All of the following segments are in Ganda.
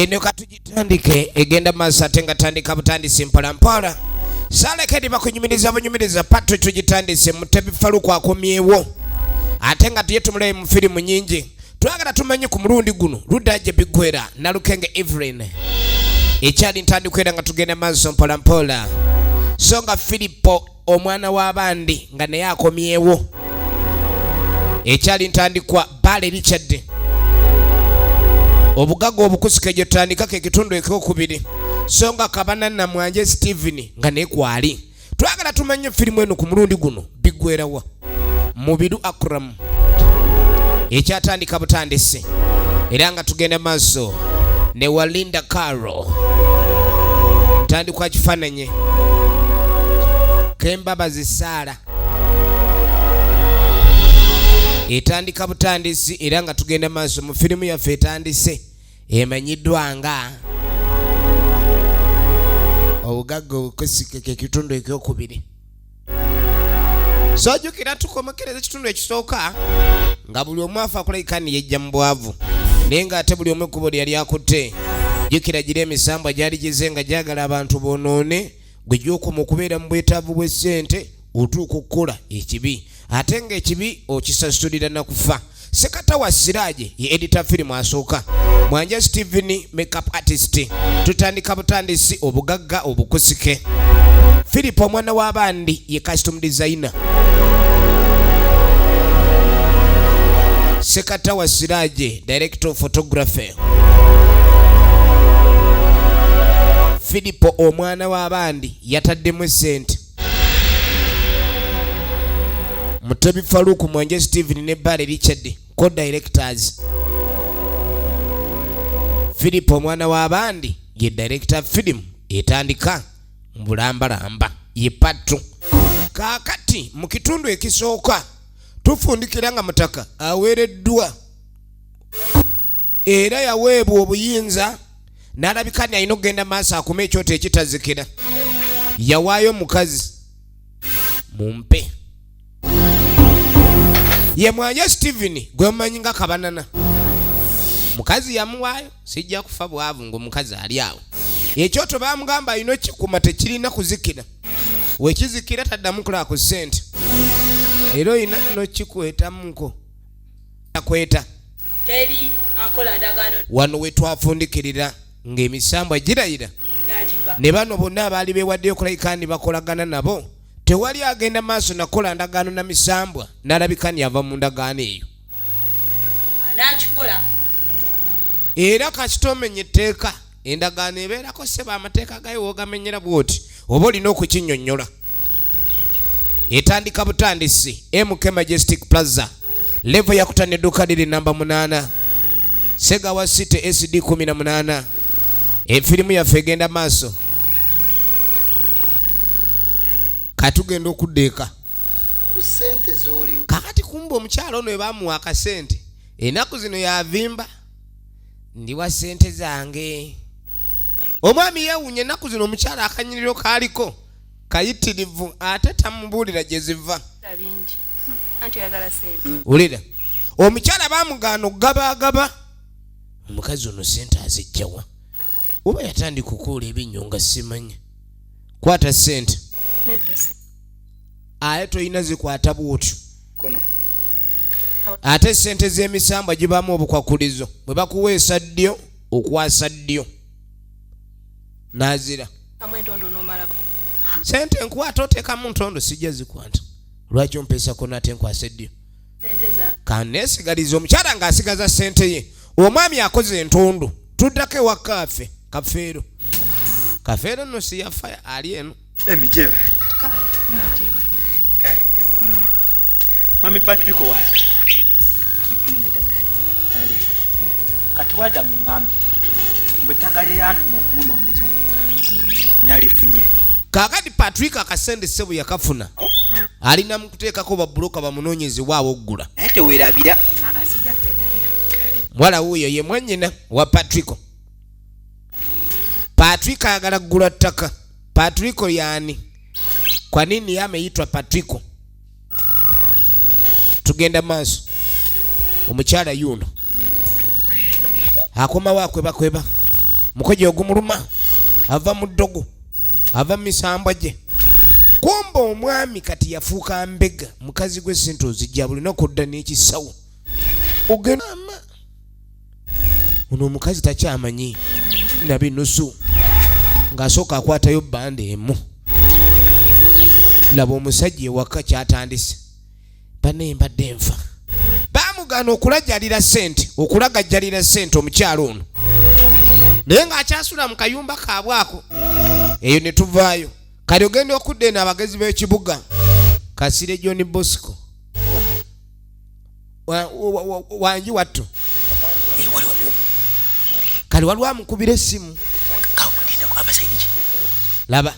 eno katugitandike egenda maaso ate nga tandika butandisi mpola mpola. Salekedi bakunyumiriza patu tugitandise Mutebi Faruku akomyewo. Ate nga tuye tumulaye mu firimu nyingi. Twagala tumenye ku mulundi guno Ludaje Bigwera na Lukenge Evelyn. Ekyali ntandikwera nga tugenda maaso mpola mpola. Songa Filipo omwana w'abandi nga naye akomyewo. Ekyali ntandikwa Bale Richard. Obugaga obukusike gye tutandikako ekitundu ekyokubiri. Songa Kabana na Mwanje Steven nga naye kwali. Twagala tumenye firimu eno ku mulundi guno Bigwera wa Mubiru Akram. Ekyatandika butandise era nga tugenda maaso ne Walinda Karo. Ntandikwa kifaananyi Kembabazi Sara. Etandika butandisi era nga tugenda maaso mu firimu yaffe etandise emanyiddwa nga Obugaga obukusike ekitundu ekyokubiri. Sojjukira tukomekereza ekitundu ekisooka nga buli omu afa akolayikani yejja mu bwavu naye nga ate buli omu ekkubo lyali akutte. Jjukira gira emisambwa gyali gize nga gyagala abantu bonoone gwe gy'okoma okubeera mu bwetaavu bw'essente otuuka okukola ekibi ate nga ekibi okisasulira na kufa. Sekatawa Siraje ye editor firimu asooka. Mwanja Steven makeup artist. Tutandika butandisi obugaga obukusike. Philip omwana w'abandi ye costume designer. Sekatawa Siraje director of photography. Philip omwana w'abandi yataddemu sente. Mutebi Faruku, Mwanje Steven ne Bale Richard co-directors. Philip omwana w'abandi ye director film etandika mbulambalamba ye patu. Kakati mu kitundu ekisooka tufundikira nga Mutaka aweereddwa era yaweebwa obuyinza n'alabika ni alina okugenda maaso akuma ekyoto ekitazikira. Yawaayo mukazi mumpe ye Mwanje Steven gwe mumanyi nga Kabanana. Mukazi yamuwaayo sijja kufa bwavu ng'omukazi ali awo. Ekyoto baamugamba alina kikuma tekirina kuzikira. Wekizikira taddamu kulaba ku ssente. Era olina no kikwetamuko. Akweta. Teri akola ndagano. Wano we twafundikirira ng'emisambwa girayira. Ne bano bonna abaali beewaddeyo okulayikani bakolagana nabo. Tewali agenda maaso nakola ndagaano na misambwa n'alabika yava mu ndagaano eyo. Anakikola. Era kasitomenye etteeka endagaano ebeerako sseba amateeka gayo wogamenyera bw'oti oba olina okukinnyonnyola. Etandika butandisi MK Majestic Plaza level yakutana edduuka liri namba 8 Segawa City SD 18. Efirimu yaffe egenda maaso. Katugenda okuddeeka ku ssente z'oli. Kakati kumba omukyalo ono ebamuwa akasente ennaku zino yavimba ndiwa ssente zange. Omwami yeewunya ennaku zino omukyala akanyiriro kaaliko kayitirivu ate tamubuulira gye ziva. Bingi. Anti oyagala ssente. Wulira omukyala baamugaana okugabagaba. Omukazi ono ssente azijjawa oba yatandika okukola ebinnyo nga simanyi. Kwata ssente. Aye toyina zikwata bwotyo. Ate ssente z'emisambwa gibaamu obukwakulizo bwe bakuweesa ddyo okwasa ddyo n'azira. Ssente enkwata oteekamu ntondo sijja zikwata. Lwaki ompeesako n'ate enkwasa ddyo? Kaneesigaliza omukyala ng'asigaza ssente ye. Omwami akoze entondo tuddako ewa kaffe Kafeero. Kafeero nno si yafa ali eno. Emijeba. Mami Patrick wapi? Kati wada mu ngambi. Mbetagale yatuma okumunoonyeza. Nalifunye. Kakati Patrick akasende ssebu yakafuna. Alina mu kuteekako babbuloka bamunoonyeze waawo oggula. Naye teweerabira. Mwala wuyo ye mwannyina wa Patrick. Patrick ayagala ggula ttaka. Patrick yani? Kwa nini ameitwa Patrick? Tugenda maaso. Omukyala yuno akomawo akweba mukoje ogumuluma ava mu ddogo ava mu misambwa gye. Kumba omwami kati yafuuka mbega mukazi gwe sente ozijja buli lunaku odda n'ekisawo ogenda ono omukazi takyamanyi nabinusu ng'asooka akwatayo bbanda emu. Laba omusajja ewaka kyatandise bane mbadde nfa baamugana okulagajjalira ssente omukyalo ono naye ng'akyasula mu kayumba kaabwe ako. Eyo ne tuvaayo kali ogenda okudda eno abagezi b'ekibuga Kasire John Bosco wangi watto kali waliwo amukubira essimu laba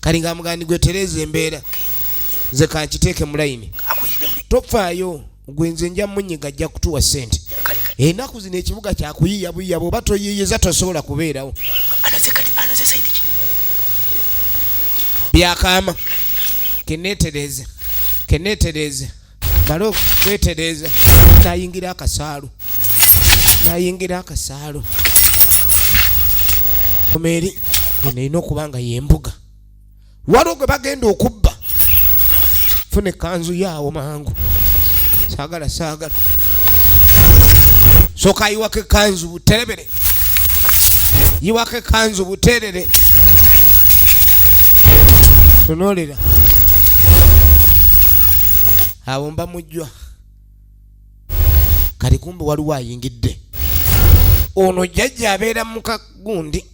kali ng'amugandi gwe tereza embeera nze kankiteeke mu layini tofaayo gwe nze nja munyiga ajja kutuwa ssente. Ennaku zino ekibuga kyakuyiiya buyiiya bw'oba toyiiyiza tosobola kubeerawo. Byakaama keneetereze malo kwetereza nayingira akasaalu kumeri eno erina okuba nga yembuga waliwo gwe bagenda okubba funa ekanzu yaawo mangu saagala soka yiwako ekanzu buterebere yiwako ekanzu buterere tonolera awo mba mujjwa kali kumbe waliwo ayingidde ono jjajja abeera mu kagundi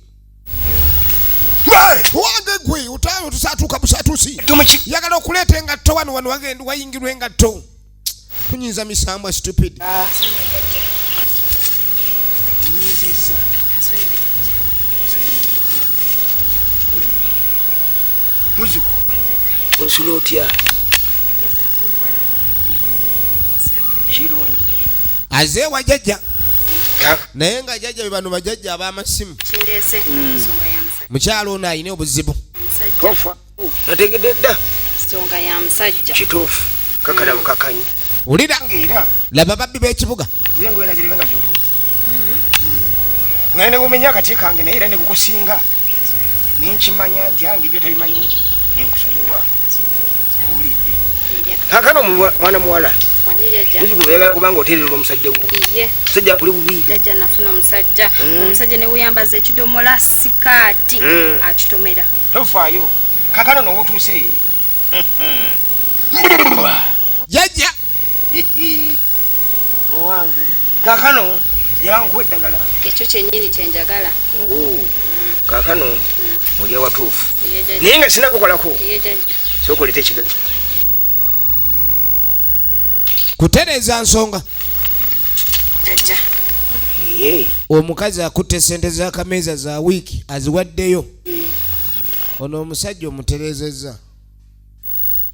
wange gwe utayo tusatuuka busatuusi yagala okuleeta engatto wano wagenda wayingirwa engatto kunyinza misambwa stupid. Muzu osula otya azeewa jjajja naye nga jjajja be bano bajjajja ab'amasimu mukyalo ono alina obuzibu nategedde dda nsonga ya musajja kituufu kakala bukakanyi ulira laba babbi b'ekibuga ngende kumenya akati kange naye era ndikukusinga ninkimanya nti ange ibyo tabimanyi ninkusonyiwa owulidde kakano mwana muwala muzigula kubanga oterera omusajja gwo musajja kuli bubi jjajja nafuna omusajja ne weyambaza ekidomola sikaati akitomera tofaayo kakano nowotuuse jjajja owange kakano yabankuwa eddagala ekyo kyennyini kyenjagala kakano oli awatuufu naye nga sinakukolako sokolete ekigazi kutereeza nsonga jjajja omukazi akutte sente z'akameeza za wiiki aziwaddeyo ono omusajja omutereezezza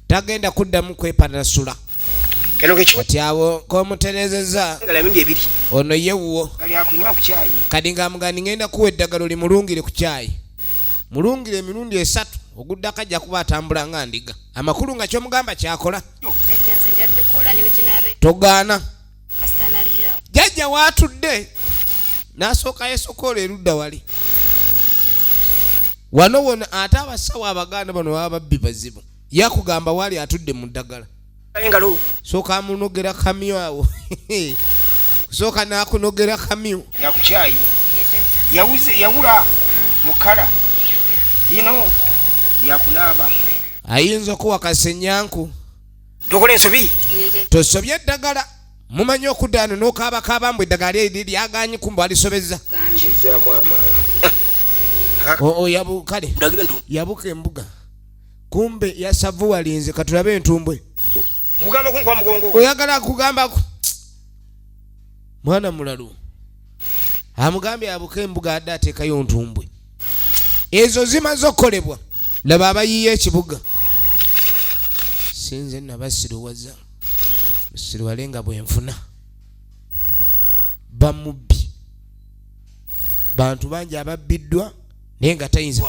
tagenda kuddamu kwepanasula kati awo komutereezezza ono yewuwo kadi ng'amugandi ngenda kuwa eddagala oli mulungire ku kyayi mulungire emirundi 3 oguddako ajja kuba atambula nga ndiga amakulu nga kyomugamba kyakola togaana jjajja waatudde n'asooka yeesokoola erudda wali wano wona ate abasawo abagaana bano baba babbi bazibu yakugamba wali atudde mu ddagala sooka amunogera kamyo awo sooka n'akunogera kamyo yakukyayi yawula mukala lino yakunaaba ayinza okuwa kasenyanku tokola ensobi tosobye eddagala mumanyi okuddaano n'okaabakaaba mbu eddagala eri lyaganye kumbe alisobezza kizaamu amaanyi oyabukale yabuka embuga kumbe yasavu walinze katulabe entumbwe kugamba kunkuwa mugongo oyagala kugambako mwana mulalu amugambye abuka embuga adde ateekayo ntumbwe ezo zimaze okukolebwa laba abayiiya ekibuga sinze nabasiruwaza musiruwale nga bwenfuna bamubbi bantu bangi ababbiddwa naye nga tayinza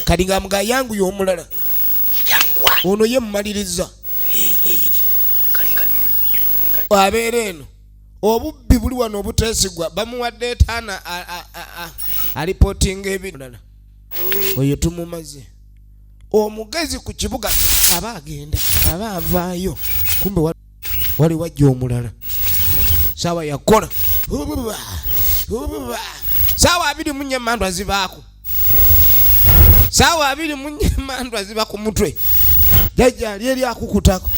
kali nga muga yangu y'omulala ono ye mumaliriza abeera eno obubbi buli wano obuteesigwa bamuwadde etaana alipootinga ebirala oyo tumumaze omugezi ku kibuga aba agenda aba avaayo kumbe wali wajja omulala saawa yakola saawa 24 zibaako saawa 24 ku mutwe jajja ali eri akukutako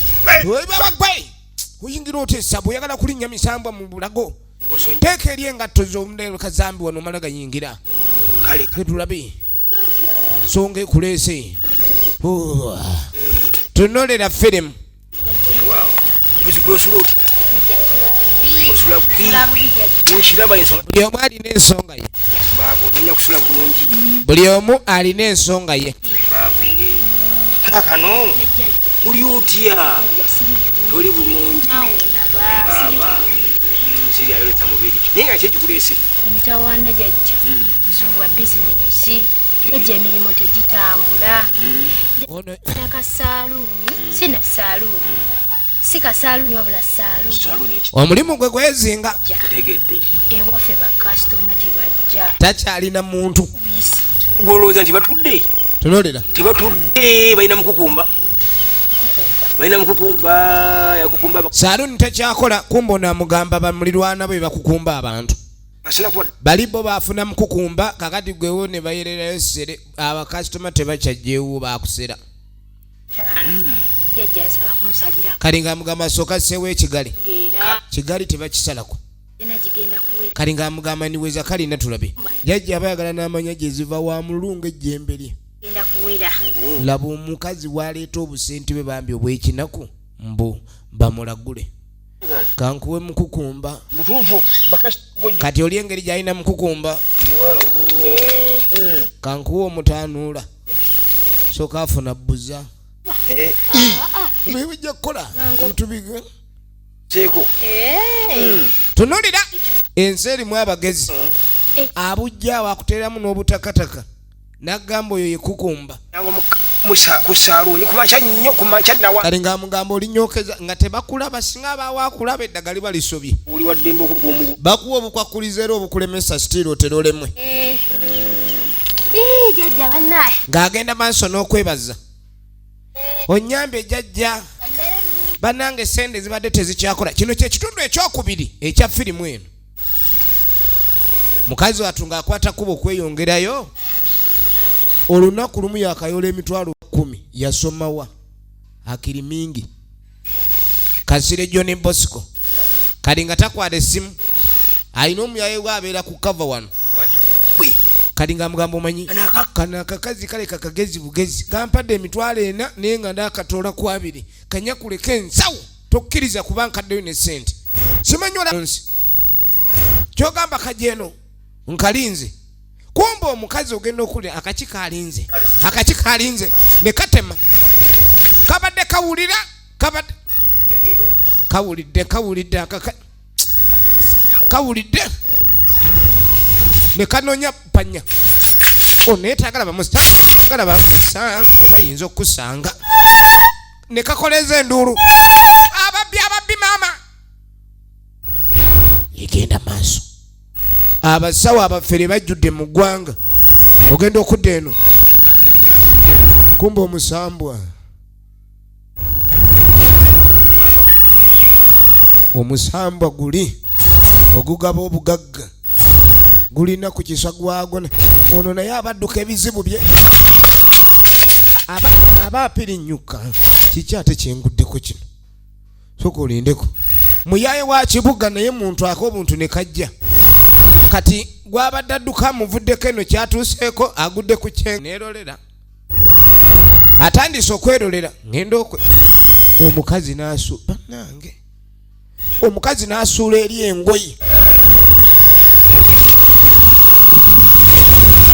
oyingira otesa bw'oyagala kulinnya misambwa mu bulago teeka eri engatto z'omudere kazambi wano omala gayingira ketulabe songa ekuleese tunolera firimu buli omu alina ensonga ye buli omu alina ensonga ye kakano uli otya toli bulungi siri ayoleta mubiri naye nga kyekikuleese emitawaana jajja zuwa bizinesi ejja emirimu tegitambula taka saaluuni sina saaluuni si kasaaluuni wabula saaluuni omulimu gwe gwezinga tegedde ewaffe bakasitoma tebajja takyalina muntu gwolowooza nti batudde tunolera tebatudde balina mukukumba yakukumba saaluuni tekyakola kumbona amugamba bamulirwana bwe bakukumba abantu bali bo baafuna mukukumba kakati gwewo ne bayererayo sere abakasitoma tebakyajjeewo bakusera kali nga amugamba sooka sseewo ekigali kigali tebakisalako kali nga amugamba niweza kalina tulabe jajja abayagala n'amanya gye ziva wa mulungu ejjembe lye laba omukazi waleeta obusente bwe bambi obw'ekinaku mbu bamulagule kankuwe mukukumba kati oli engeri gyalina mukukumba kankuwe omutaanuula sooka afuna bbuza bwebijja kukola ntubige tunulira ensi erimu abagezi abujja wakuteeramu n'obutakataka nagamba oyo yekukumba kusaluuni kumaca nnyo kumaca nawa kali nga amugamba olinyokeza nga tebakulaba singa abawakulaba eddagali balisobye oli waddembe okukuomugu bakuwa obukwakuliza era obukulemesa sitiiri oterolemwe jajja bannaye ng'agenda maaso n'okwebaza onyambye jajja bannange sente zibadde tezikyakola kino kyekitundu ekyokubiri ekya firimu eno mukazi wattu ng'akwata kuba okweyongerayo olunaku lumu yakayola emitwalo 10 yasomawa akiri mingi Kasire John Bosco kali nga takwata essimu alina omuyaye gwabeera ku kava wano kali nga mugamba omanyi kana akakazi kale kakagezi bugezi kampadde emitwalo 4 naye nga ndakatoola ku 2 kanyakuleka ensawo tokkiriza kuba nkaddeyo ne sente simanyola nsi kyogamba kajeno nkalinze kumbe omukazi ogenda okulya akakikalinze ne katema kabadde kawulira kabadde kawulidde ne kanonya panya onetagala bamusange bayinza okusanga ne kakoleza enduulu ababbi maama egenda maaso abasawo abafere bajjudde mu ggwanga ogenda okudda eno kumbe omusambwa guli ogugaba obugagga gulina ku kiswa gwagwo ono naye abadduka ebizibu bye aba apirinyuka kiki ate kyenguddeko kino soka olindeko muyaye wa kibuga naye muntu ak'obuntu ne kajja kati gwabadde adduka amuvuddeko eno kyatuuseeko agudde ku kyengo neerolera atandise okwerolera ngenda omukazi bannange omukazi n'asuula eri engoye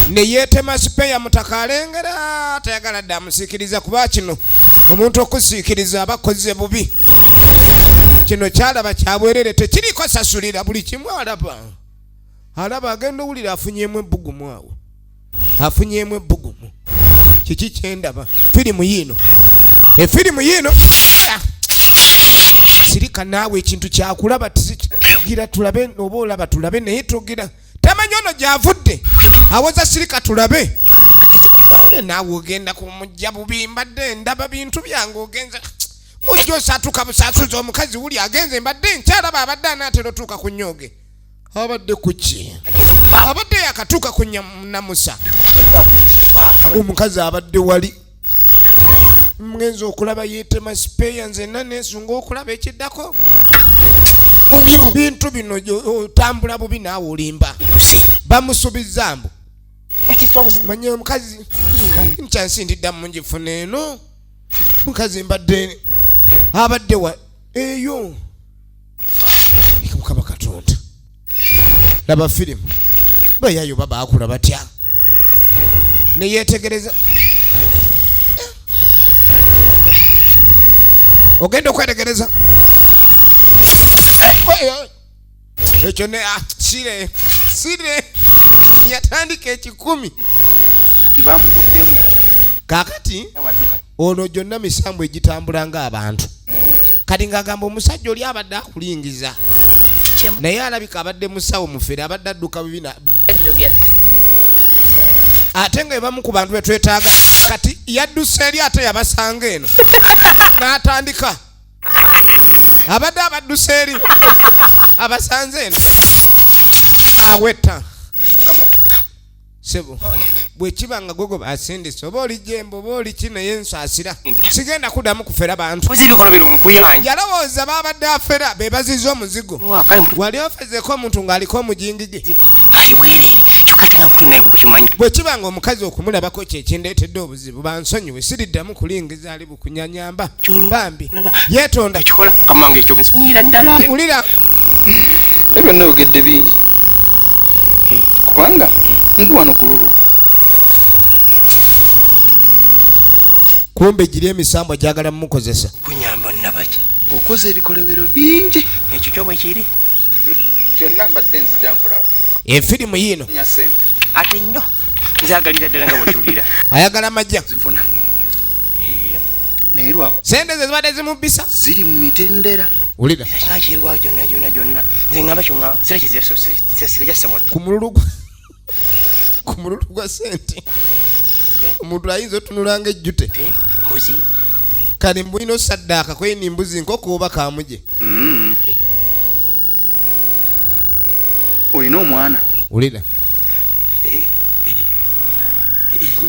ne yeetema sipeya mutaka alengera tayagala dde amusiikiriza kuba kino omuntu okusiikiriza abakoze bubi kino kyalaba kyabwerere tekiriko sasulira buli kimu alaba agenda owulira afunyeemu ebbugumu awo afunyeemu ebbugumu kiki kyendaba efirimu yino sirika leka naawe ekintu kyakulaba tugira tulabe oba olaba tulabe naye tugira tamanyi ono gyavudde awoza sirika tulabe naawe ogenda kumujja bubi mbadde ndaba bintu byange ogenza mujja osatuka busasuza omukazi wuli agenze mbadde nkyalaba abadde anaatera otuuka ku nnyoge abadde kuki abadde yakatuuka ku namusa omukazi abadde wali mgenza okulaba yeetema sipeeya nzenna neesunga okulaba ekiddako bintu bino otambula bubi naawe olimba bamusubiza mbu manye omukazi nkyansindidda mungifuna eno mukazi mbadde abadde wa eyo mukama katonda laba firimu bayayo babaakula batya neyetegereza ogenda okwetegereza ekyo ne sire yatandika ekikumi tibamuguddemu kakati ono gyonna misambu egitambula ng'abantu kati ng'agamba omusajja oli abadde akulingiza naye alabika abadde musawo mufere abadde adduka bibina ate nga ebamu ku bantu betwetaaga kati yadduse eri ate yabasanga eno n'atandika abadde abadduse eri abasanze eno awetta sebo bwekiba nga gogo basindise oba oli jembo oba oli ki naye nsaasira sigenda kuddamu kufera bantu yalowooza babadde afera be baziza omuzigo wali ofezeeko omuntu ng'aliko omujingige bwekiba nga omukazi okumulabako kyekindeetedde obuzibu bansonyiwe siriddamu kulingiza ali bukunyanyamba bambi yeetonda ulira ebyo nayogedde bingi kubanga ndi wano kululu kumbe giri emisambo agyagala mumukozesa kunyamba nabaki okoze ebikolebero bingi ekyo kyobwe kiri kyonna mbadde nzija nkulawo efirimu yiino nyasente ate nnyo nzagalira ddala nga bwekiwulira ayagala majja zifuna naye lwako sente ze zibadde zimubisa ziri mu mitendera ulira nakirwa gyonna nze ngamba kyonga sira kizira jasobola ku mululu gwa sente omuntu ayinza otunulanga ejjute mbuzi kati mbulina osaddaaka kweni mbuzi nkoko oba kamuje olina omwana ulira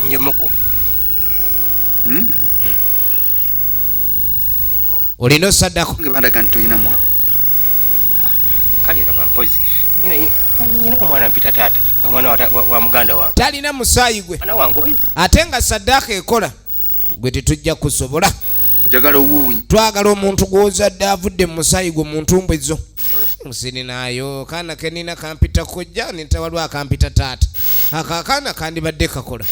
njemuku olina osaddaako nge bandaga nti tolina mwana kalira bampozi nyina omwana mpita taata nga mwana wa muganda wange talina musaayi gwe mwana wange oyo ate nga saddaaka ekola gwe tetujja kusobola njagala obuuwi twagala omuntu gw'ozadde avudde mu musaayi gwe mu ntumbwe zo nsininayo kaana kenina kampita kojja nitawaliwo akampita taata akaakaana kandibadde kakola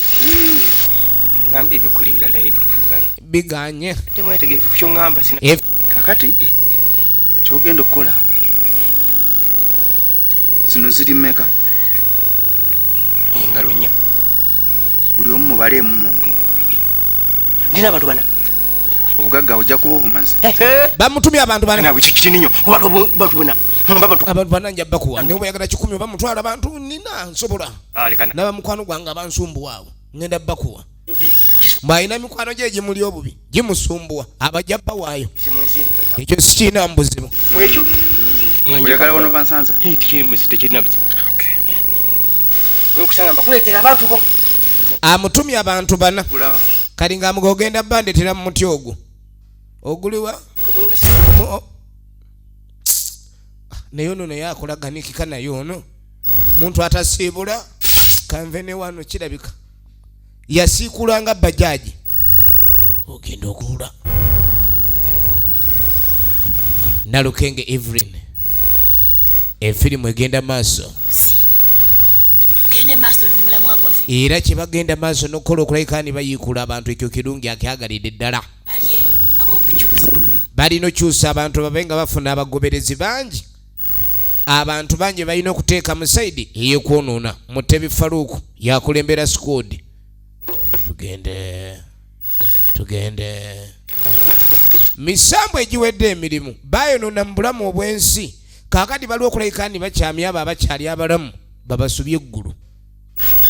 ngambe ebikuli birala ebitungayo biganye temwetegeefu ku kyoŋŋamba sina kakati kyogenda okukola zino ziri mmeka engalo nnya buli omu mubaleemu muntu ndina abantu bana obugagga ojja kuba obumaze bamutumye abantu bana kininyo abantu bana abantu bana nja bakuwa naye bayagala 10 bamutwala abantu nina nsobola naba mukwano gwange abansumbuwaawo ngenda bakuwa mbalina mikwano gye gimuli obubi gimusumbuwa abajja bawaayo ekyo sikiina mbuzibu mwekyo oyagala bano bansanza tekirina buzibu wekusanga mbakuleetera abantu bo amutumye abantu bana kali nga mugogenda bandetera mu muti ogwo oguliwa naye ono naye akolaganikika naye ono muntu atasiibula kanve ne wano kirabika yasiikulanga bajaji ogenda okulula Nalukenge Evelyn efirimu egenda maaso era kyebagenda maaso n'okukola okulayika ni bayiikula abantu ekyo kirungi akyagalidde ddala balina okyusa abantu babe nga bafuna abagoberezi bangi abantu bangi balina okuteeka mu saidi ey'okwonoona Mutebi Faruku yakulembera squad tugende misambo egiwedde emirimu bayonoona mu bulamu obw'ensi kaakati baliwo okulabika ni bakyamya abo abakyali abalamu babasubye eggulu.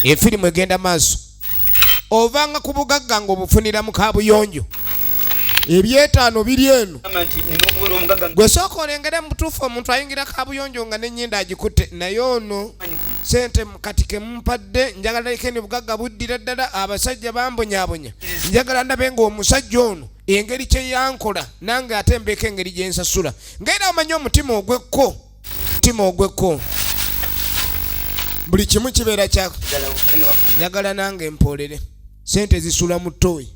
Efirimu egenda maaso. Ovanga ku bugagga ng'obufunira mu kaabuyonjo ebyetaano biri eno gwe sooka olengere mu butuufu omuntu ayingira kaabuyonjo nga n'ennyindo agikutte naye ono sente kati ke mumpadde njagala ikeni bugagga buddira ddala abasajja bambonyaabonya njagala ndabe ng'omusajja ono engeri kye yankola nange ate mbeeko engeri gye nsasula ngaera omanye omutima ogwekko buli kimu kibeera kyako njagala nange mpoolere sente zisula mu ttooyi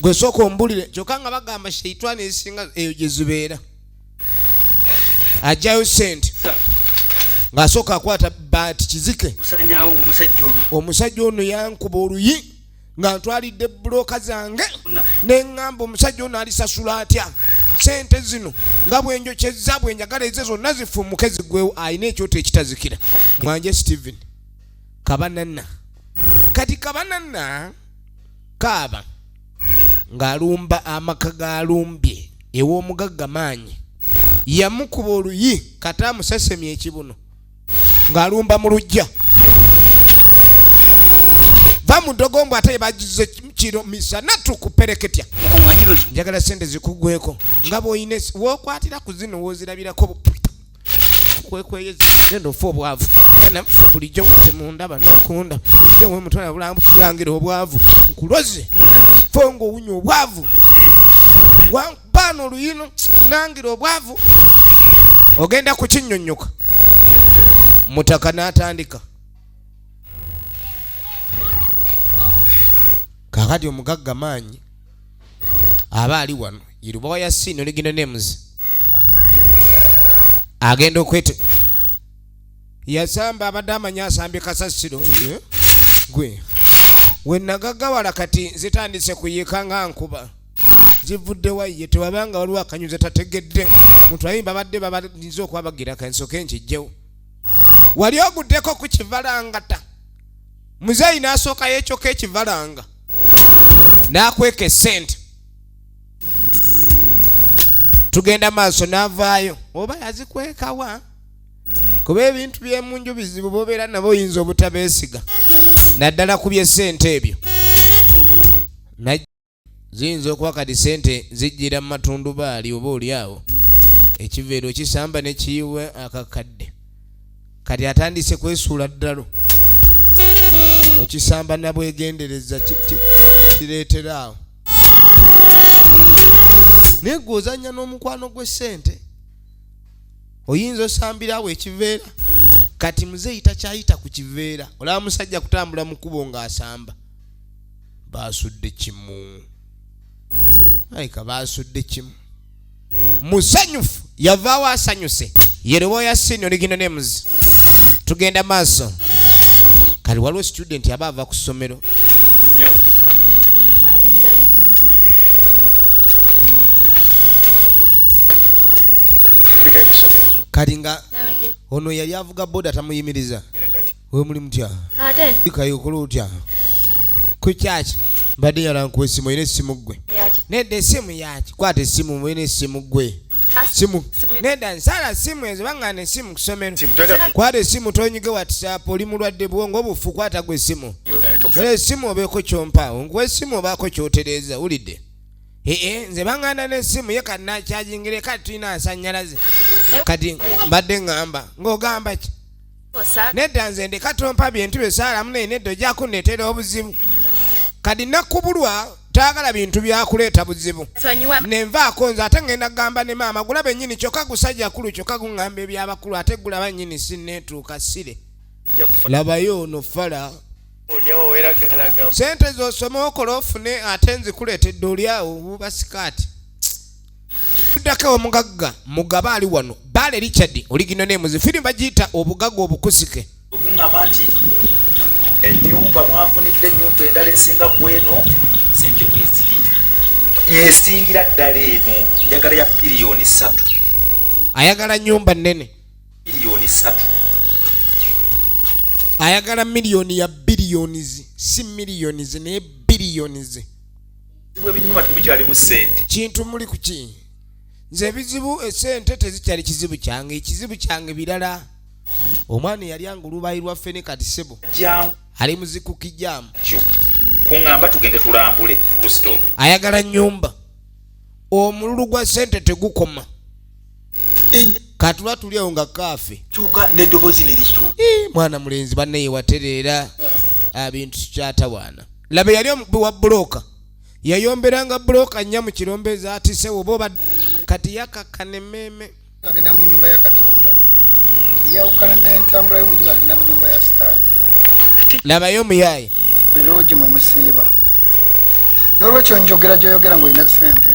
gwe sooka ombulire kyokka nga bagamba sheitani ezisinga eyo gye zibeera ajjayo sente ng'asooka akwata baati kizike omusajja ono yankuba oluyi nga ntwalidde bulooka zange neŋŋamba omusajja ono alisasula atya sente zino nga bwenjokyezza bwenjagala ezo zonna zifumuke zigwewo alina ekyoto ekitazikira. Mwanje Steven Kabanana kati Kabanana kaaba ng'alumba amaka g'alumbye ew'omugagga maanyi yamukuba oluyi kati amusesemya ekibuno ng'alumba mu lujja va mu ddogombo ate bagize kiro misana tukupereketya njagala sente zikugweko nga bw'oyina wookwatira ku zino woozirabirako kwekweyezo ofa obwavu nafa bulijjo temundaba n'okunda ewe mutwala bulambu tulangira obwavu nkuloze fo ng'owunya obwavu wampaana oluyino nangira obwavu ogenda kukinnyonnyoka mutaka n'atandika kakati omugagga maanyi aba ali wano irubawa ya sino ligino nemuzi agenda okwete yasamba abadde amanya asambye kasasiro gwe wenagagawala kati zitandise kuyiika nga nkuba zivudde waye tewabanga waliwo akanyuze tategedde muntu ayimba badde babaliza okwabagira kansoke nkijjewo wali oguddeko ku kivalangata muzeeyi n'asooka yeekyoka ekivalanga n'akweka esente tugenda maaso n'avaayo oba yazikwekawa kuba ebintu by'emunju bizibu bobeera nabo oyinza obutabeesiga naddala ku by'essente ebyo ziyinza okuba kati sente zijjira mu matundubaali oba oli awo ekiveero kisamba ne kiyiwa akakadde kati atandise kwesuula ddalo okisamba nabwegendereza kireetera awo naye gwe ozannya n'omukwano gw'essente oyinza osambira awo ekiveera kati muzeeyi takyayita ku kiveera olaba musajja kutambula mu kkubo ng'asamba baasudde kimu ayika baasudde kimu musanyufu yavaawo asanyuse yerobo ya senior ligino nemuzi tugenda maaso kali waliwo student aba ava ku ssomero kali nga ono yali avuga boda tamuyimiriza we muli mutya ikayokola otya ku kyaki mbadde yalankuwa essimu oyina essimu gwe nedda essimu yaki kwata essimu oyina essimu gwe simu nedda nsala simu ezo bangana essimu ku ssomero kwata essimu tonyige whatsapp oli mulwadde bwongo obufu kwata gwe essimu era essimu obeeko kyompaawo nkuwa essimu obaako kyotereeza wulidde nze bangana n'essimu ye kati nakyagingire kati tulina nsanyalaze kati mbadde ngamba ng'ogamba ki nedda nze ndeka tompa bintu byesaalamu naye nedda ojja kunneetera obuzibu kati nakubulwa taagala bintu byakuleeta buzibu nenvaako nze ate ngenda kugamba ne maama gulaba ennyini kyokka gusajja kulu kyokka guŋŋamba ebyabakulu ate gulaba nnyini sinneetuuka sire labayo ono fala sente z'osoma okola ofune ate nzikuleetedde oliawo buba sikaati tuddako omugagga mugaba ali wano baale Richard oligino nemuzi firimu bagiyita obugagga obukusike okuŋŋamba nti ennyumba mwafunidde ennyumba endala esinga ku eno sente bweziri esingira ddala eno njagala ya biliyoni 3 ayagala nnyumba nnene biliyoni 3 ayagala miliyoni ya biliyonizi si miliyonizi naye biliyonizi ebinyuma tebikyalimu ssente. Kintu muli kuki? Nze ebizibu essente tezikyali kizibu kyange. Ekizibu kyange birala. Omwana yali angulubayi lwaffe ne kati ssebo. Ali muzikuki jaamu. Kuŋŋamba tugende tulambule full stop. Ayagala nnyumba. Omululu gwa ssente tegukoma. Katula tuliawo nga kaafe. Kyuka n'eddoboozi ne likyuka. Mwana mulenzi banne yewatereera abintu kyatawaana. Laba yali omukubi wa bulooka. Yayomberanga bulooka nnya mu kirombeeza atise oba kati yakakana emmeeme. Agenda mu nnyumba ya Katonda. Yawukana n'entambula y'omuntu agenda mu nnyumba ya Sitaani. Labayo omuyaaye. Biroogi mwe musiiba. N'olwekyo njogera gy'oyogera ng'olina ssente.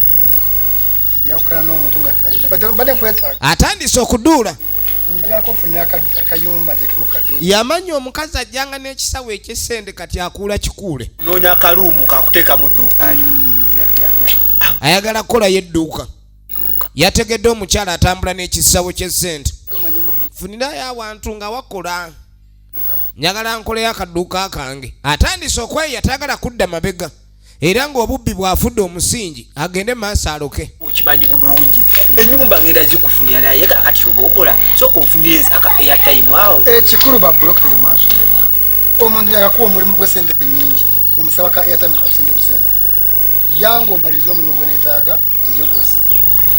Yawukana n'omuntu nga talina. Badde kwetaaga. Atandise okuduula. Njagala kufunira akayumba tekimu kaduula. Yamanya omukazi ajjanga n'ekisawo eky'essente kati akuula kikuule. Noonya akaluumu kakuteeka mu dduuka lyo. Ayagala kukolayo edduuka. Yategedde omukyala atambula n'ekisawo ky'essente. Funirayo awantu nga wakola. Njagala nkoleyo akadduuka kange. Atandise okweya tayagala kudda mabega. Era ng'obubbi bw'afudde omusingi agende maaso aloke. Okimanyi bulungi. Ennyumba ngenda zikufunira naye kakati oba okola. Sooka onfunire airtime awo. Ekikulu babuloka ze maaso. Omuntu yakakuwa omulimu gw'essente nnyingi. Omusaba ka airtime ka ssente busente. Yango omaliza omulimu gwe neetaaga kujja gwesi.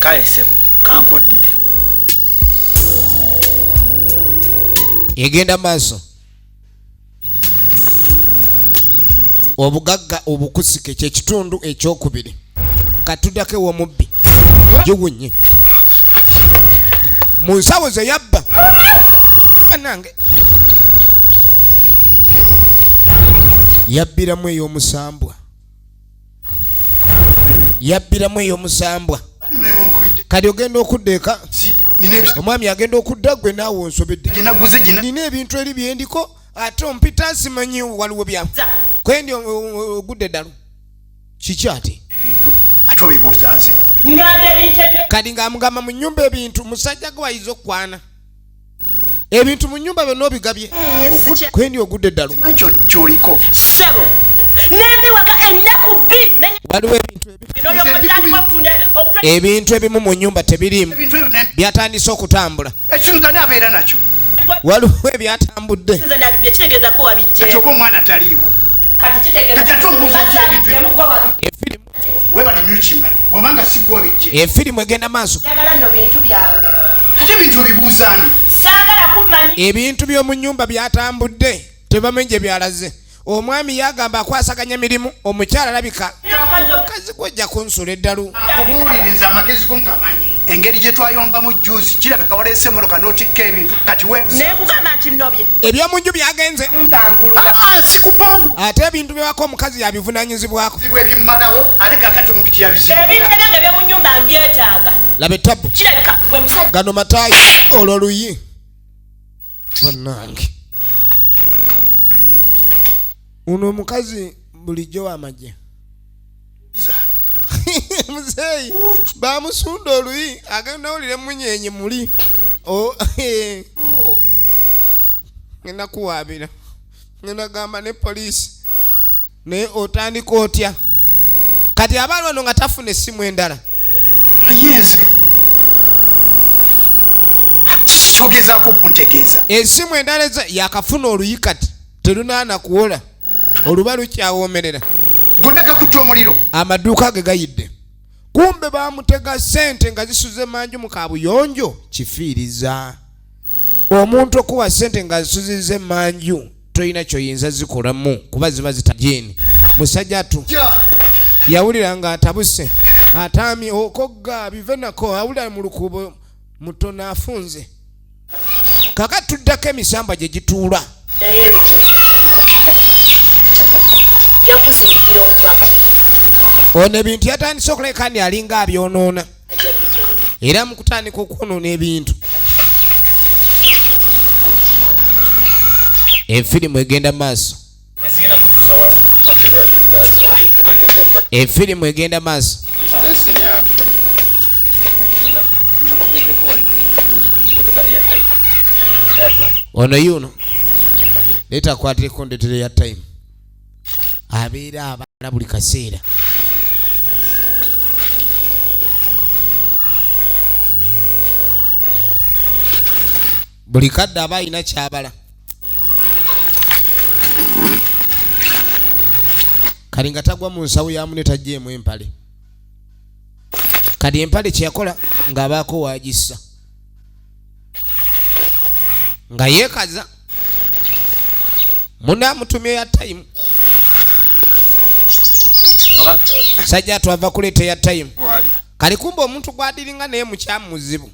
Kale sebo kankuddire. Egenda maaso. Obugagga obukusike kye kitundu ekyokubiri. Katuddako ew'omubbi. Giwunye. Mu nsawo ze yabba. Anange. Yabbiramu ey'omusambwa. Yabbiramu ey'omusambwa. Kati ogenda okuddeeka. Omwami agenda okudda gwe naawe onsobedde. Nina ebintu eri byendiko ate ompita simanyi waliwo byamu. Kwendi ogudde ddalo. Kiki ate? Ate obibuuza nze. Kati ng'amugamba mu nnyumba ebintu musajja gwe wayiza okwana. Ebintu mu nnyumba byonna obigabye. Kwendi ogudde ddalo. Ekyo ky'oliko. Sebo. Nembi waka ennaku bbiri. Waliwo ebintu ebimu mu nnyumba tebiriimu. Byatandise okutambula. Ekintu ani abeera nakyo? Waliwo ebyatambudde. Kitegeeza ko wabijje. Kati oba omwana taliiwo. Kati kitegeeza. Kati ate ombuuza ki ebintu Efirimu. Weba ninyo kimanyi. Obanga si gwe wabijje. Efirimu egenda maaso. Njagala nno bintu byabwe. Ate ebintu obibuuza ani? Saagala kumanyi. Ebintu by'omu nnyumba byatambudde. Tebamenye gye byalaze. Omwami yagamba akwasaganya mirimu. Omukyala alabika. Omukazi gw'ojja kunsula eddalu. Akubuuliriza amagezi go ngamanyi. Engeri gye twayombamu juzi kirabika waleese emmotoka n'otikka ebintu kati weebuza. Neekugamba nti nnobye. Eby'omu nju byagenze. Mpangulula. Si kupangu. Ate ebintu byewako omukazi yabivunaanyizibwako. Zibwe ebimmalawo ate kakati omupiki yabizibu. Ebintu ebyange by'omu nnyumba mbyetaaga. Laba ettabu. Kirabika gwe musajja. Gano mataayi. Olwo luyi. Bannange. Uno omukazi bulijjo w'amagye. Muzeeyi bamusunda oluyi agenda owulire munyenye muli. Ngenda kuwaabira. Ngenda gamba ne poliisi. Naye otandika otya. Kati abaali wano nga tafuna essimu endala. Ayenze. Kyogezaako okuntegeeza. Essimu endala yakafuna oluyi kati. Terunaana kuwola. Oluba lukyawoomerera. Gonna gakutte omuliro. Amaduuka ge gayidde. Kumbe bamutega ssente nga zisuze manju mu kabuyonjo kifiiriza. Omuntu okuwa ssente nga zisuzizze manju toyina kyoyinza zikolamu kuba ziba zitajeni. Musajja atu yawulira nga atabuse ataami okogga bive nako awulira mu lukubo mutono afunze. Kaka tuddako emisamba gye gituula. Yakusindikira omubaka. Ono ebintu yatandise okuleka ndi alinga abyonoona. Era mu kutandika okwonoona ebintu. Efirimu egenda maaso. Efirimu egenda maaso. Ono yuno. Leta kwatireko ndetere ya time. Abeera abala buli kaseera. buli kadde aba alina kyabala. Kali nga tagwa mu nsawo ya munne tajjeemu empale. Kali empale kyeyakola ng'abaako waagissa. Nga yeekaza. Munne amutumye ya time. Sajja twava kuleeta ya time. Kali kumbe omuntu gwadiringa naye mukyamu muzibu.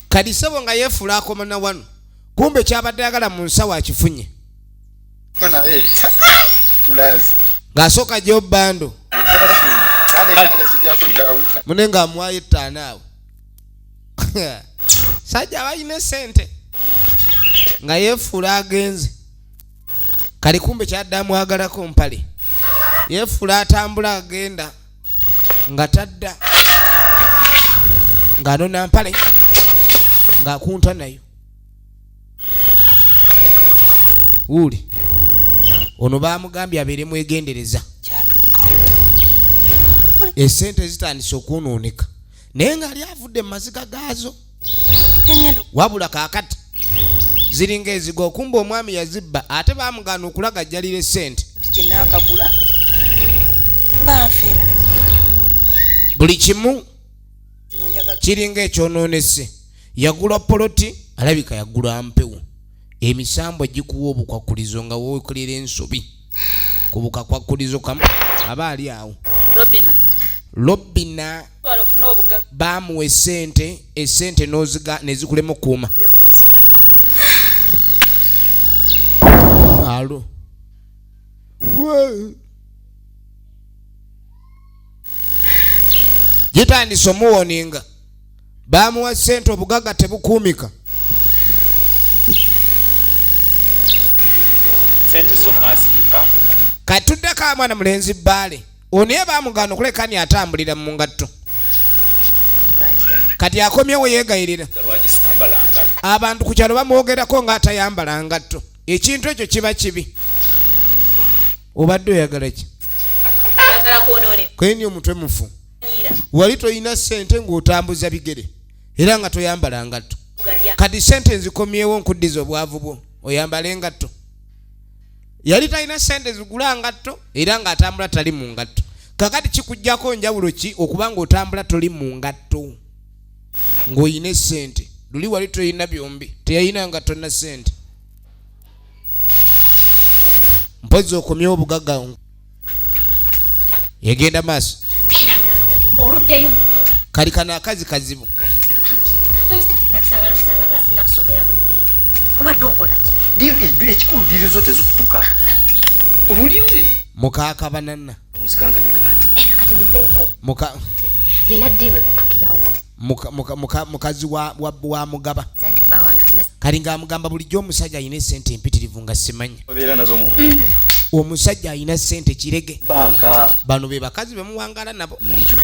Kali sebo nga yeefula akoma na wano. Kumbe kyabadde ayagala mu nsawo akifunye. Ng'asooka Job Bando. Munne ng'amuwaayo ettaano awo. Sajja aba alina sente. Nga yeefula agenze. Kali kumbe kyadde amwagalako mpale. Yeefula atambula agenda. Nga tadda. Ng'anona mpale. Ng'akunta nayo. Uli. Ono baamugambye abeere mwegendereza. Esente zitandise okwonooneka. Naye ng'ali avudde mu maziga gaazo. Wabula kaakati. Ziringa ezigo okumba omwami yazibba ate baamugaana okulagajjalira essente. Nakagula banfera Buli kimu kiringa ekyonoonese. Yagula poloti alabika yagula mpewo. Emisambo gikuwa obukwakulizo nga wowekolera ensobi. Ku bukwakulizo kamu aba ali awo. Lobina baamuwa essente n'oziga nezikulemu kuuma. Alo. Gitandise omuwoninga. Baamuwa ssente obugagga tebukuumika. Sente zo mwazimba. Katuddeko amwana mulenzi bbaale. Ono baamugaana okulekani atambulira mu ngatto. Kati akomyewo yeegayirira. Abantu ku kyalo bamwogerako ng'atayambala ngatto. Ekintu ekyo kiba kibi. Obadde oyagala ki? Kweni omutwe mufu. Wali toyina ssente ng'otambuza bigere. Era nga toyambala ngatto. Kati ssente nzikomyewo nkuddiza obwavu bwo. Oyambale ngatto. Yali talina ssente zigula ngatto era ng'atambula tali mu ngatto. Kakati kikujjako njawulo ki okuba ng'otambula toli mu ngatto? Ng'oyina essente. Luli wali toyina byombi. Teyayina ngatto na ssente. Mpozi okomyewo obugagga. Yegenda maaso. Kali kana akazi kazibu. Ekikulu diri zote zikutuka. Oluliwe. Mukaaka banana. Musikanga bikani. Kati biveeko. Yena diri kutukirawo. Mukazi wa mugaba. Zati bawanga ina. Kali ng'amugamba bulijjo omusajja alina essente empitirivu nga simanya. Obeera nazo mu. Omusajja alina ssente kirege. Banka. Bano be bakazi bemuwangala nabo. Munju.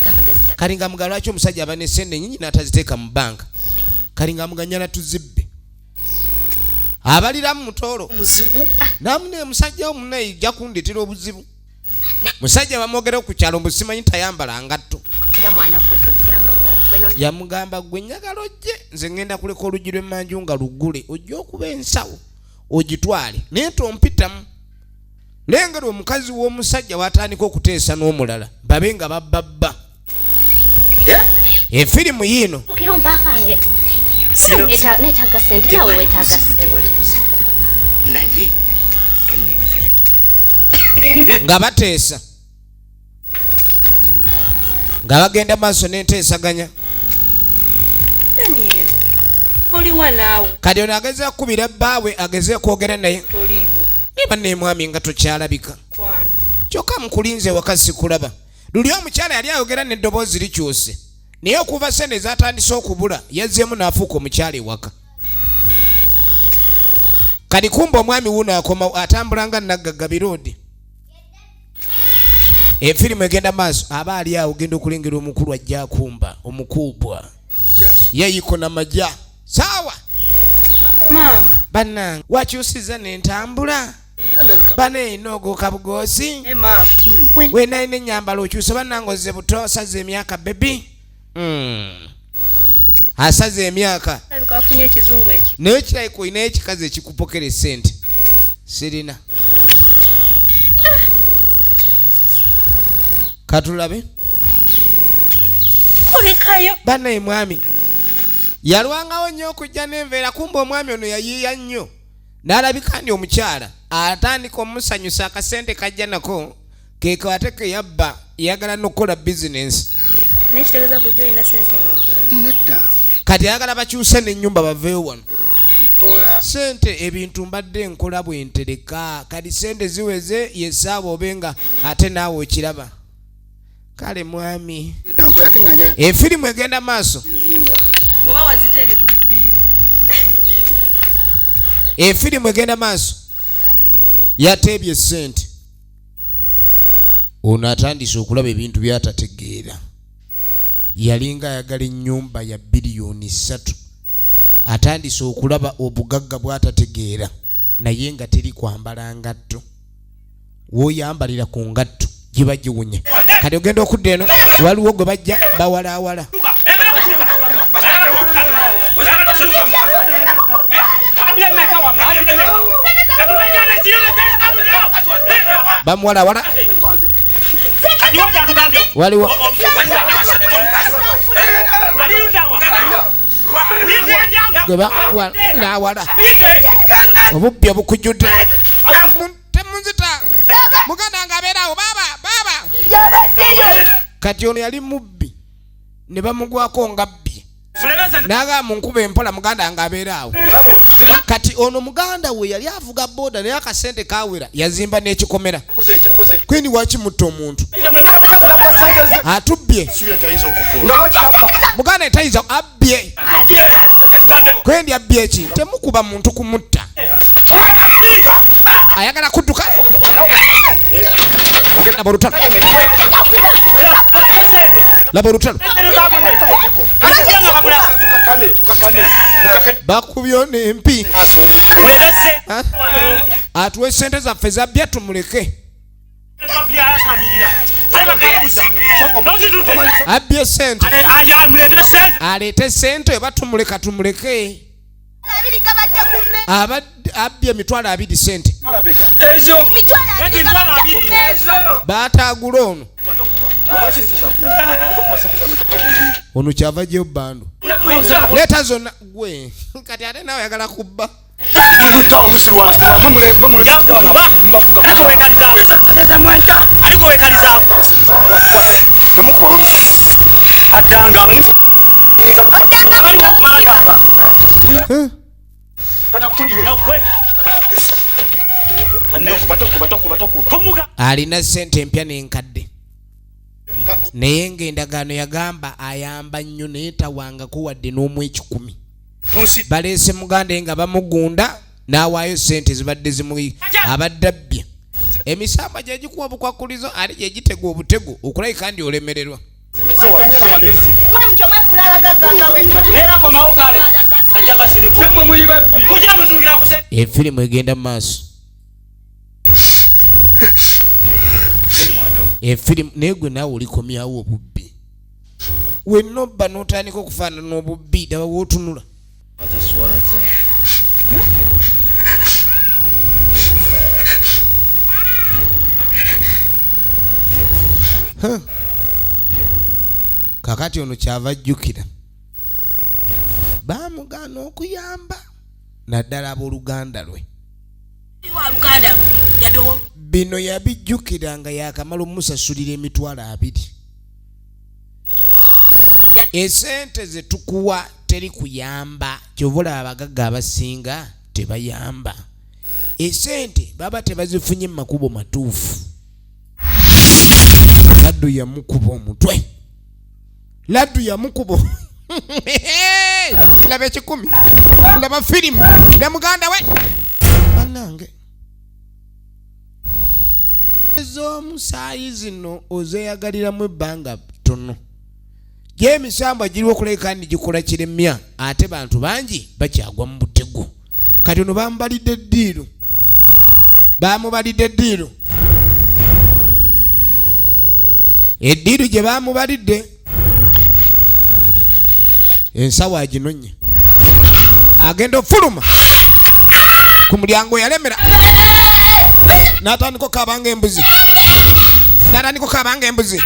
Kali ng'amugamba lwaki omusajja aba n'essente nnyingi n'ataziteeka mu banka. Kali ng'amuganyala tuzibbe. Abalira mu mutoolo. Muzibu. Namune musajja omunne ijja kundetera obuzibu. Musajja bamwogera ku kyalo mbu simanyi tayambala ngatto. Kira mwana gwe tojjanga mu kweno. Yamugamba gwe njagala ojje nze ngenda kuleka oluggi lw'emmanju nga lugule ojje okuba ensawo ogitwale naye tompitamu. Lengera omukazi w'omusajja watandika okuteesa n'omulala babe nga babba. Efirimu yiino. Kira mpakange. Netaga sente nawe wetaga sente. Naye. Nga bateesa. Nga bagenda maaso n'enteesaganya. Daniel, oliwa naawe. Kati ono agezea kubira bbaawe agezea kwogera naye. Toliwo. Niba ne mwami nga tokyalabika. Kwano. Kyokka mukulinze waka sikulaba. Luli omukyala yali ayogera n'eddoboozi likyuse. Naye okuva ssente ezatandise okubula yazzeemu n'afuuka omukyala ewaka. Kati kumba omwami wuno akoma atambula nga Nagagga Biroodi. Efirimu egenda maaso aba ali awo genda okulengera omukulu ajja akumba omukuubwa. Yayiko na majja. Sawa. Mama. Bannange wakyusiza n'entambula. Bane inogo kabugosi. Mama. Wena ine nyambala okyusa bannange ozze buto osaze emyaka bebi. asaze emyaka Alabika wafunye ekizungu eki. naye kirabika olina ekikazi ekikupokera essente sirina katulabe Olekayo. bannaye mwami yalwangawo nnyo okujja n'enveera kumba omwami ono yayiiya nnyo n'alabika ndi omukyala atandika omusanyusa akasente kajja nako kekawate ke yabba yagala n'okukola bizinensi Nekitegeeza bulijjo olina ssente. Nedda. kati ayagala bakyuse n'ennyumba baveewo wano sente ebintu mbadde nkola bwentereka kati sente ziweze yesaawa obenga ate naawe okiraba kale mwami efirimu egenda maaso Bwoba waziteebye tumuviire. efirimu egenda maaso yateebye sente ono atandise okulaba ebintu byatategeera yalinga ayagala ennyumba ya biliyoni 3 atandise okulaba obugagga bwatategeera naye nga teri kwambala ngatto woyambalira ku ngatto giba giwunya kati ogenda okudda eno waliwo gwe bajja bawalaawala bamuwalawala waliwo gwe bawalawala obubbi obukujjudde temunzita muganda nga abeerawo baba kati ono yali mubbi ne bamugwako nga bbye naga munkuba empola muganda nga abeerawo kati ono muganda we yali avuga boda naye akasente kawera yazimba n'ekikomera kwendi wakimutta omuntu atubbye muganda etayiza abbye kwendi abbye eki temukuba muntu kumutta ayagala kudduka laba olutalo laba olutalo bakubyo n'empi atuwe sente zaffe zabbya tumuleke abbye sente aleete sente oba tumuleka tumuleke abbye emitwalo 2 sente baatagula ono kyava gyo bando leeta zonna gwe kati ate nawe oyagala kubba alina sente empya n'enkadde naye ng'endagaano yagamba ayamba nnyo naye tawangako wadde n'omwekikumi baleese muganda nga bamugunda n'awaayo sente zibadde zimuyi abadde abbye emisamba gye gikuwa obukwakulizo ate gye gitega obutego okulabika ndi olemererwa efirimu egenda mu maaso efirimu naye gwe naawe olikomyawo obubbi wenna obba n'otandika okufaanana n'obubbi daba wootunula kakati ono kyava ajjukira baamugaana okuyamba naddala ab'oluganda lwe bino yabijjukira nga yakamala omusasulira emitwalo 2 esente ze tukuwa teri kuyamba kyova olaba abagagga abasinga tebayamba esente baba tebazifunye mu makubo matuufu laddu yamukuba omutwe laddu yamukuba laba ekikumi laba firimu ne muganda we bannange ez'omusaayi zino ozeeyagaliramu ebbanga ttono gy'emisambwa giriwo okuleka ndi gikola kiremya ate bantu bangi bakyagwa mu butego kati ono bamubalidde eddiiro eddiiro gye bamubalidde ensawo aginonye agenda ofuluma ku mulyango yalemera n'atandika okukabanga embuzi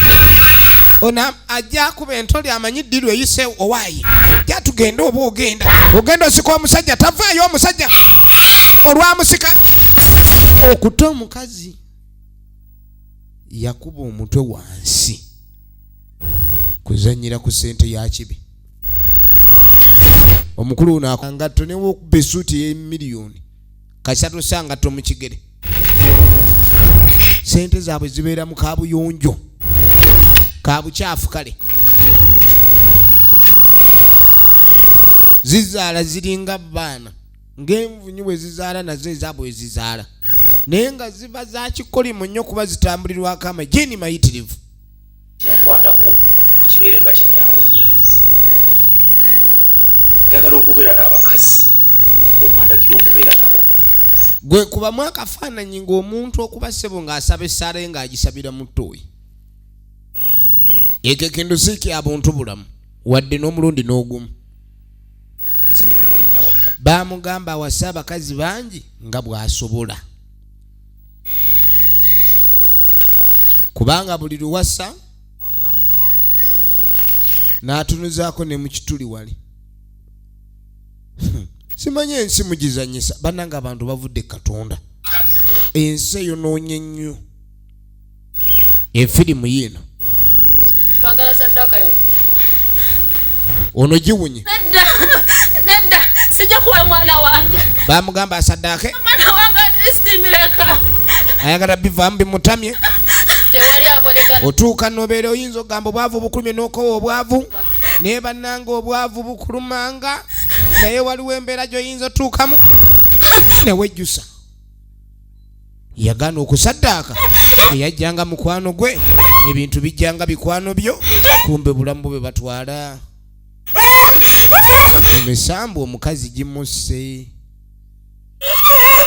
ona ajja kuba entoli amanyi ddiru eyise owaayi ja tugende oba ogenda osika omusajja tavaayo omusajja olwamusika okuta omukazi yakuba omutwe wansi kuzanyira ku ssente ya kibi. Omukulu ono akangatto ne wokuba essuuti y'emiliyoni kasatu sangatto mu kigere. Ssente zaabwe zibeera mu kaabuyonjo kaabukyafu kale. Zizaala ziringa baana ng'envunyu bwe zizaala nazo ezaabwe ezizaala naye nga ziba za kikolimu nnyo kuba zitambulirwako amajini mayitirivu. Kyakwatako kibeere nga kinyawulira. Njagala okubeera n'abakazi bemwandagira okubeera nabo. Gwe kubamu akafaananyi ng'omuntu okuba ssebo ng'asaba essaala ye ng'agisabira mu ttooyi. Ekyo kintu si kya buntu bulamu wadde n'omulundi n'ogumu. Baamugamba awasa abakazi bangi nga bw'asobola. Kubanga buli luwasa n'atunuzaako ne mu kituli wali. Simanye ensi mugizanyisa bannanga abantu bavudde Katonda. Ensi eyonoonye nnyo. Efirimu yino twagala saddaka yawe ono giwunye. Nedda sijja kuwa mwana wange. Baamugamba asaddaake Mwana wange atisimireka. ayagala bivaamu bimutamye. Tewali akoleka. Otuuka n'obeera oyinza okugamba obwavu bukulumye n'okowa obwavu naye bannanga obwavu bukulumanga naye waliwo embeera gy'oyinza otuukamu newejjusa. Yagaana okusaddaaka eyajjanga mukwano gwe ebintu bijjanga bikwano byo kumbe bulamu bwe batwala. Emisambu omukazi gimusse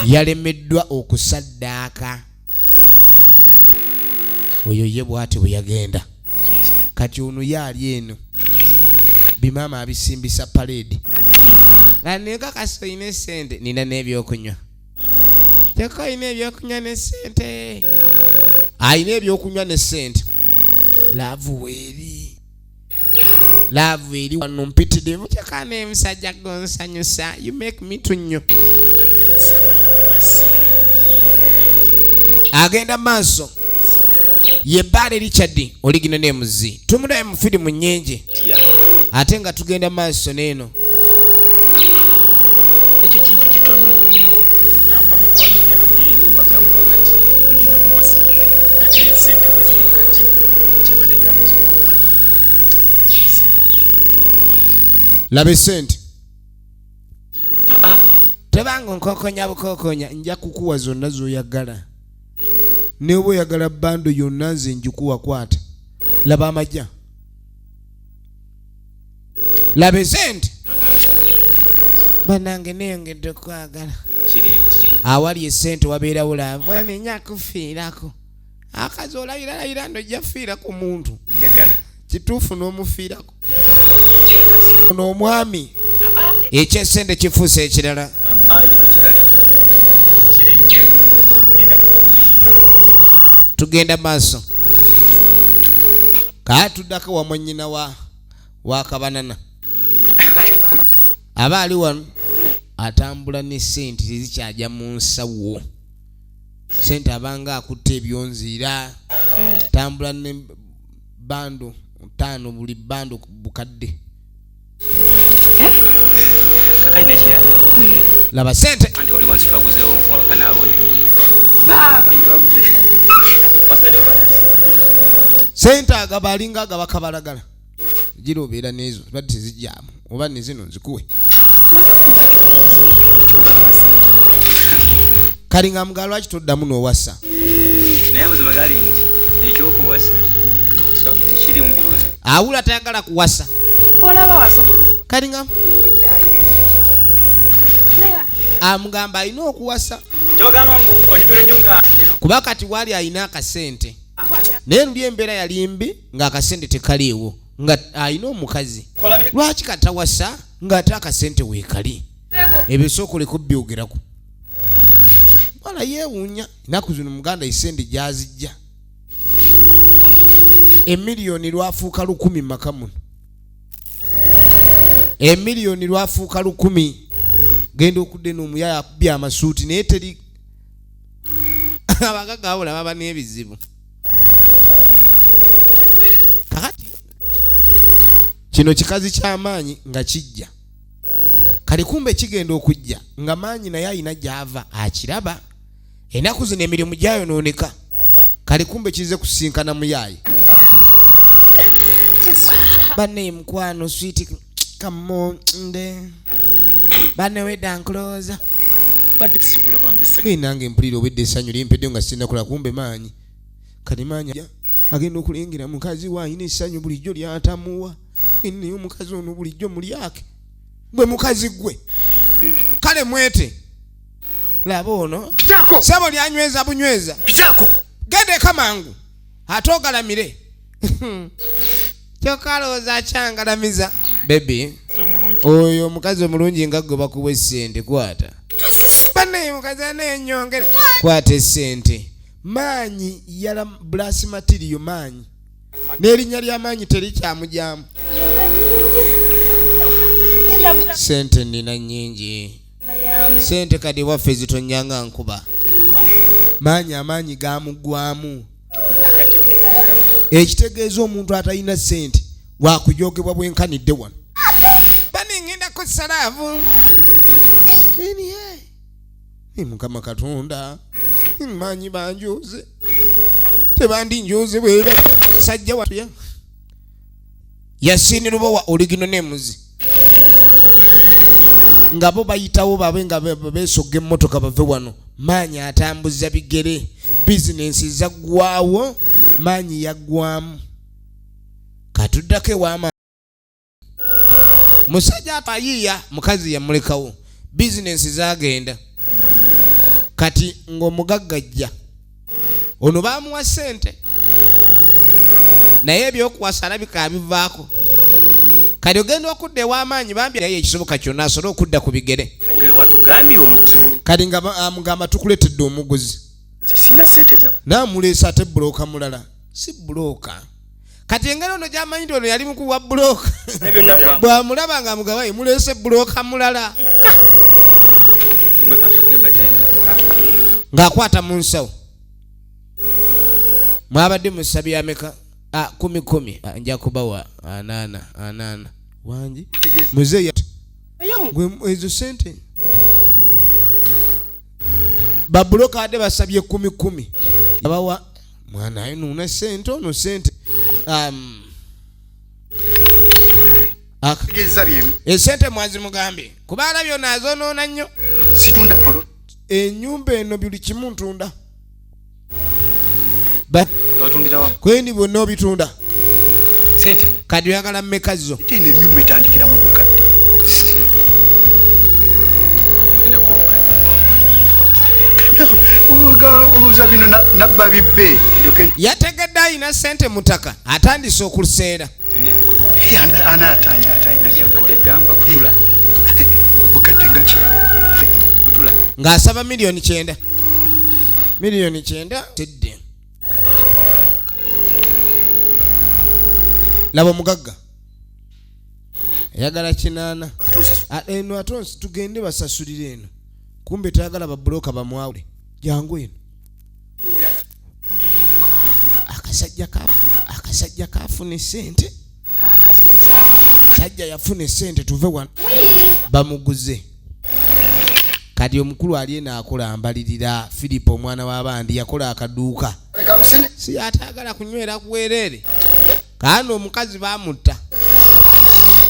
yalemeddwa okusaddaaka. Oyo ye bw'ati bwe yagenda. Kati ono yaali eno bimaama abisimbisa paleedi. Nga kasi oyina essente nina n'ebyokunywa. Teko oyina ebyokunywa n'essente. Ayina ebyokunywa n'essente. Laavu eri wano mpitidde mukyaka n'emusajja gonsanyusa. You make me tunnyo. Agenda maaso. Ye Bale Richard oligino ne muzi. Tumulaye mu firimu nnyingi. Ate nga tugenda maaso n'eno. Ekyo kintu kitono nnyo. Ngamba mikwano gyange mbagamba kati ngenda muwasi. Ate ssente bwe ziri kati kyembadde ngalo zikukola. Laba essente. Tebanga nkokonya bukokonya nja kukuwa zonna z'oyagala. Ne bwe oyagala bando yonna nze njikuwa kwata. Laba amajja. Laba essente. Banange neyongedde okwagala. Awali essente wabeerawo laavu. Nenya kufiirako. Akazi olayira ndojja fiira ku muntu. Kituufu n'omufiirako. N'omwami. Eky'essente kifuuse ekirala. Tugenda maaso. Kaatuddako wa mwannyina wa Kabanana. Aba ali wano atambula ne ssente tezikyajja mu nsawo. Ssente abanga akutte ebyonziira. Tambula ne bando 5 buli bando bukadde. Kakayina ekirala. Laba ssente. Anti wali wansi twaguzeewo wakanaabo. Ssente agaba alinga agaba kabalagala. Gira obeera n'ezo badde tezijjaamu oba ne zino nzikuwe. Kalinga mugalo lwaki toddamu n'owasa. Naye amazima gali nti ekyokuwasa kiri mu bibuzo. Awula tayagala kuwasa. Olaba wasobola. Kalinga amugamba alina okuwasa. Kyogamba mbu onibiro nnyo nga kuba kati wali alina akasente naye luli embeera yali mbi ng'akasente tekaliiwo nga alina omukazi lwaki katawasa ng'ate akasente weekali ebisooka oliko byogerako wala yeewuunya ennaku zino muganda esente gyazijja emiliyoni lwafuuka 1,000 maka muno emiliyoni lwafuuka 1,000 genda okudde n'omuyaya akubye amasuuti naye teri abagagga wabula baba n'ebizibu kakati kino kikazi ky'amaanyi nga kijja kale kumbe kigenda okujja nga maanyi naye alina gy'ava akiraba ennaku zino emirimu gyayonooneka kale kumbe kize kusinkana muyaayi banne mukwano switi kamonde banne wedda nkulooza nange mpulira obwedde essanyu limpedde nga sinakula kumbe maanyi kati maanyi agenda okulengera mukazi waayina essanyu bulijjo lyatamuwa naye omukazi ono bulijjo mulyake bwe mukazi gwe kale mwete laba ono sebo lyanyweza bunyweza genda eka mangu ate ogalamire kyokalowooza akyangalamiza bebi oyo omukazi omulungi nga gwe bakuwa essente kwata banaye mukazi anenyongera kwata essente maanyi yala brass material maanyi n'erinnya ly'amaanyi terikyamujyamu sente nina nnyingi sente kadi waffe zitonyanga nkuba amaanyi gaamugwamu ekitegeeza omuntu atalina sente wakujogebwa bwenkanidde wano baningenda ku salaavu mukama katonda maanyi banjoze tebandinjoze bwera sajja watuya yasini lubowa original names nga bo bayitawo babe nga beesogga emmotoka bave wano maanyi atambuza bigere bizinensi zaggwawo maanyi yaggwamu katuddako ewaama musajja atayiiya mukazi yamulekawo bizinensi zagenda kati ng'omugaggajja ono baamuwa ssente naye ebyokuwasa alabika abivaako kati ogenda okudda ew'amaanyi bambi naye ekisoboka kyonna asobole okudda ku bigere kati nga mugamba tukuleetedde omuguzi naamuleesa ate bulooka mulala si bulooka kati engeri ono gy'amanyi nti ono yali mukuwa bulooka bw'amulaba nga mugawayi muleese bulooka mulala ng'akwata mu nsawo mwabadde musabye ameka 10 nja kubawa 8 wangi muzeeyi gwe ezo sente babuloka ade basabye 10 yabawa mwana ayo nuna sente ono sente esente mwazi mugambe kuba alabyo nazo noona nnyo situndda polo ennyumba eno buli kimu ntunda otundirawa kwendi bwonna obitunda sente kadi oyagala mmeka zo tine ennyumba etandikira mu bukadde oluuza bino nabba bibbe yategedde alina sente mutaka atandise okuseera bukadde nga ng'asaba miliyoni 9 tedde laba omugagga ayagala 8 eno atonsi tugende basasulire eno kumbe tayagala babuloka bamwawule jangu eno akasajja kafuna sente sajja yafuna sente tuve wano bamuguze kati omukulu ali eno akola ambalirira Filipo omwana w'abandi yakola akaduuka si atagala kunywera kuwereere kaana omukazi bamutta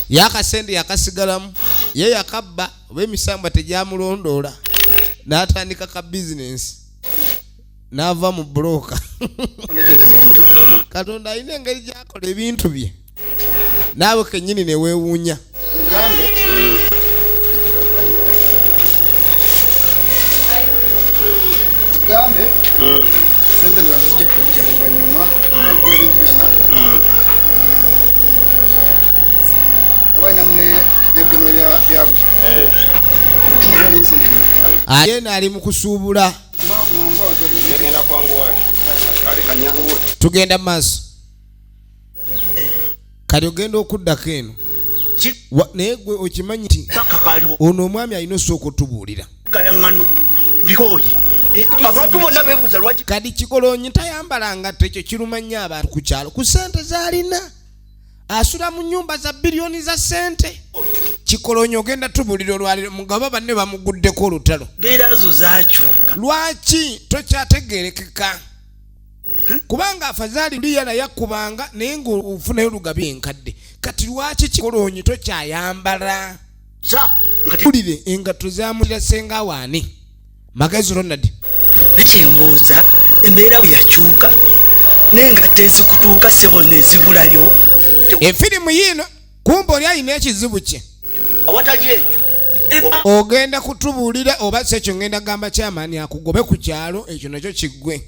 yakasente yakasigalamu ye yakabba oba emisamba tegyamulondoola n'atandika ka bizinensi n'ava mu buloka katonda alina engeri gyakola ebintu bye naawe kennyini ne weewuunya gambe sente nibazijja kujja luvannyuma ebintu byonna Yena ali mu kusuubula. Tugenda maaso. Kali ogenda okuddako eno. Naye gwe okimanyi nti ono omwami alina osooka otubuulira. Abantu bonna beebuuza lwaki kadi Kikolonyi tayambala ngatto, ekyo kiruma nnyo abantu ku kyalo ku ssente z'alina. Asula mu nnyumba za bilioni za ssente. Kikolonyi ogenda tubuulira olwaliro mugabo banne bamuguddeko olutalo. mbeera zo zaakyuka. Lwaki tokyategeerekeka? Kubanga afazaali liyana yakubanga naye ng'ofunayo lugabi enkadde. Kati lwaki Kikolonyi tokyayambala? Tulire engatto zamulira senga waani. Magezi Ronald. Nakyembuuza embeera bwe yakyuka n'engatto ezikutuuka ssebo nezibulayo. Efirimu yino kumba oli alina ekizibu kye. Awatali ekyo Ogenda kutubuulira oba si ekyo ngenda gamba kyamaani akugobe ku kyalo, ekyo nakyo kiggwe.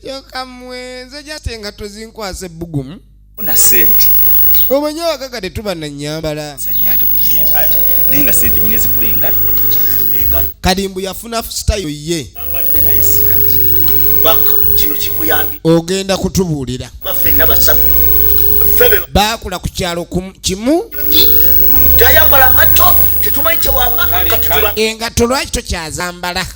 Yoka mwenze gyate engatto zinkwasa ebbugumu. Una sente. Omanyi abakaka tetuba na nnyambala. Sanyata kugenda ate. Naye nga sente nyine zigula engatto. Kadimbu yafuna sitayo ye. baka kino kikuyambi. Ogenda kutubuulira. Baffe nabasaba. Baakula ku kyalo kimu. Tayambala ngatto tetumanyi kye wamba. Engatto lwaki tokyazambala?